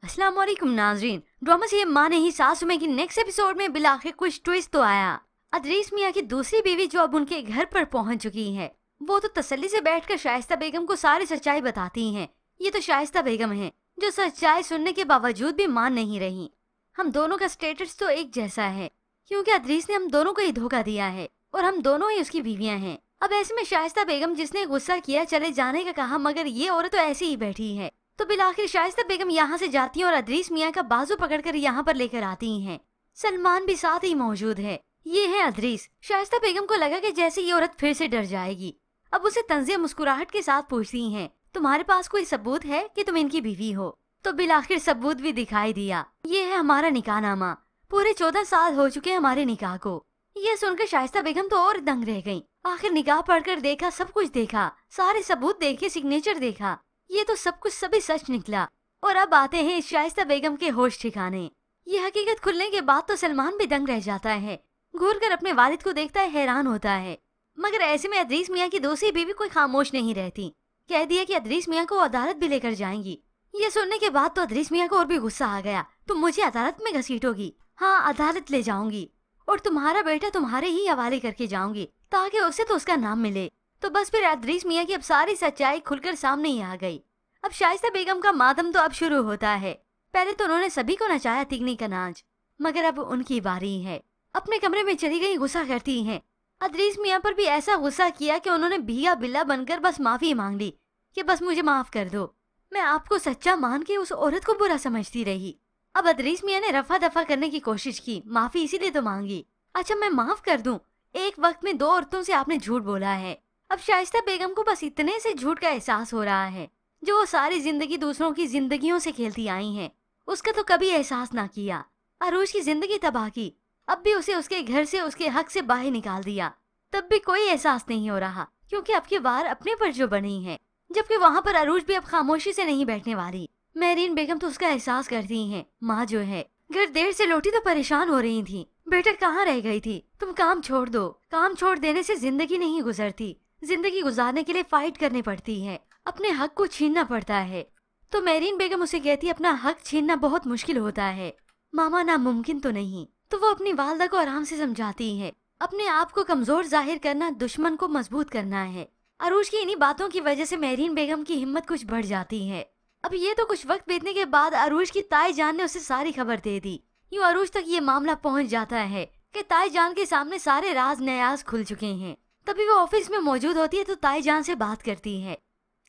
अस्सलाम वालेकुम नाजरीन। ड्रामा से माँ ने ही सासू में की नेक्स्ट एपिसोड में बिलाखिर कुछ ट्विस्ट तो आया। अदरीस मियाँ की दूसरी बीवी जो अब उनके घर पर पहुंच चुकी है, वो तो तसल्ली से बैठकर शाइस्ता बेगम को सारी सच्चाई बताती हैं। ये तो शाइस्ता बेगम है जो सच्चाई सुनने के बावजूद भी मान नहीं रही। हम दोनों का स्टेटस तो एक जैसा है क्योंकि अदरीस ने हम दोनों को ही धोखा दिया है और हम दोनों ही उसकी बीवियां हैं। अब ऐसे में शाइस्ता बेगम जिसने गुस्सा किया चले जाने का कहा, मगर ये औरत तो ऐसी ही बैठी है। तो बिलाखिर शाइस्ता बेगम यहाँ से जाती हैं और अदरीस मियाँ का बाजू पकड़कर यहाँ पर लेकर आती हैं। सलमान भी साथ ही मौजूद है। ये है अदरीस। शाइस्ता बेगम को लगा कि जैसे ये औरत फिर से डर जाएगी। अब उसे तंजिया मुस्कुराहट के साथ पूछती हैं, तुम्हारे पास कोई सबूत है कि तुम इनकी बीवी हो? तो बिलाखिर सबूत भी दिखाई दिया। ये है हमारा निकाहनामा। पूरे 14 साल हो चुके हमारे निकाह को। ये सुनकर शाइस्ता बेगम तो और दंग रह गयी। आखिर निकाह पढ़कर देखा, सब कुछ देखा, सारे सबूत देखे, सिग्नेचर देखा, ये तो सब कुछ सभी सच निकला। और अब आते हैं शाइस्ता बेगम के होश ठिकाने। ये हकीकत खुलने के बाद तो सलमान भी दंग रह जाता है। घूर कर अपने वालिद को देखता है, हैरान होता है। मगर ऐसे में अदरीस मियाँ की दूसरी बीवी कोई खामोश नहीं रहती। कह दिया कि अदरीस मियाँ को अदालत भी लेकर जाएंगी। ये सुनने के बाद तो अदरीस मियाँ को और भी गुस्सा आ गया। तुम मुझे अदालत में घसीटोगी? हाँ, अदालत ले जाऊंगी और तुम्हारा बेटा तुम्हारे ही हवाले करके जाऊंगी ताकि उसे तो उसका नाम मिले। तो बस फिर अदरीस मियाँ की अब सारी सच्चाई खुलकर सामने ही आ गई। अब शाइस्ता बेगम का मातम तो अब शुरू होता है। पहले तो उन्होंने सभी को नचाया तिगनी का नाच, मगर अब उनकी बारी है। अपने कमरे में चली गई, गुस्सा करती हैं। अदरीस मियाँ पर भी ऐसा गुस्सा किया कि उन्होंने भिया बिल्ला बनकर बस माफी मांग ली कि बस मुझे माफ कर दो, मैं आपको सच्चा मान के उस औरत को बुरा समझती रही। अब अदरीस मियाँ ने रफा दफा करने की कोशिश की, माफी इसीलिए तो मांगी। अच्छा, मैं माफ कर दूं, एक वक्त में 2 औरतों से आपने झूठ बोला है। अब शाइस्ता बेगम को बस इतने से झूठ का एहसास हो रहा है जो वो सारी जिंदगी दूसरों की जिंदगियों से खेलती आई हैं, उसका तो कभी एहसास ना किया। अरूज की जिंदगी तबाह की, अब भी उसे उसके घर से उसके हक से बाहर निकाल दिया, तब भी कोई एहसास नहीं हो रहा क्योंकि अब की बार अपने पर जो बनी है। जबकि वहाँ पर अरूज भी अब खामोशी से नहीं बैठने वाली। मेरीन बेगम तो उसका एहसास करती है। माँ जो है घर देर से लौटी तो परेशान हो रही थी। बेटा कहाँ रह गई थी? तुम काम छोड़ दो। काम छोड़ देने से जिंदगी नहीं गुजरती, जिंदगी गुजारने के लिए फाइट करनी पड़ती है, अपने हक को छीनना पड़ता है। तो मेरीन बेगम उसे कहती अपना हक छीनना बहुत मुश्किल होता है मामा, नामुमकिन तो नहीं। तो वो अपनी वालदा को आराम से समझाती है, अपने आप को कमजोर जाहिर करना दुश्मन को मजबूत करना है। अरूज की इन्हीं बातों की वजह से मेरीन बेगम की हिम्मत कुछ बढ़ जाती है। अब ये तो कुछ वक्त बीतने के बाद अरूज की ताई जान ने उसे सारी खबर दे दी। यूँ अरूज तक ये मामला पहुँच जाता है कि ताई जान के सामने सारे राज नयाज खुल चुके हैं। तभी वो ऑफिस में मौजूद होती है तो ताई जान से बात करती है।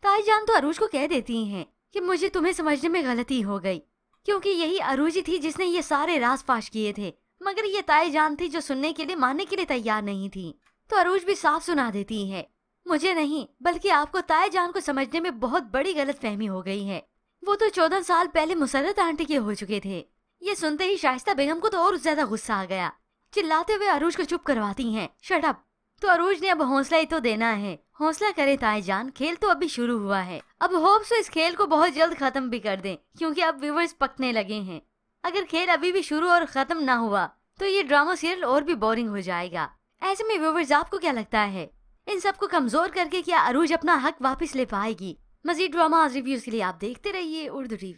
ताई जान तो अरूज को कह देती हैं कि मुझे तुम्हें समझने में गलती हो गई क्योंकि यही अरूज ही थी जिसने ये सारे राज फाश किए थे। मगर ये ताई जान थी जो सुनने के लिए, मानने के लिए तैयार नहीं थी। तो अरूज भी साफ सुना देती है, मुझे नहीं बल्कि आपको ताई जान को समझने में बहुत बड़ी गलतफहमी हो गई है। वो तो 14 साल पहले मुसर्रत आंटी के हो चुके थे। ये सुनते ही शाइस्ता बेगम को तो और ज्यादा गुस्सा आ गया। चिल्लाते हुए अरूज को चुप करवाती हैं, शट अप। तो अरूज ने अब हौसला ही तो देना है। हौसला करे ताई जान, खेल तो अभी शुरू हुआ है। अब होप्स इस खेल को बहुत जल्द खत्म भी कर दें क्योंकि अब व्यूवर्स पकने लगे हैं। अगर खेल अभी भी शुरू और खत्म ना हुआ तो ये ड्रामा सीरियल और भी बोरिंग हो जाएगा। ऐसे में व्यूवर्स आपको क्या लगता है, इन सबको कमजोर करके क्या अरूज अपना हक वापस ले पाएगी? मजीद ड्रामा रिव्यूज के लिए आप देखते रहिए उर्दू टीवी।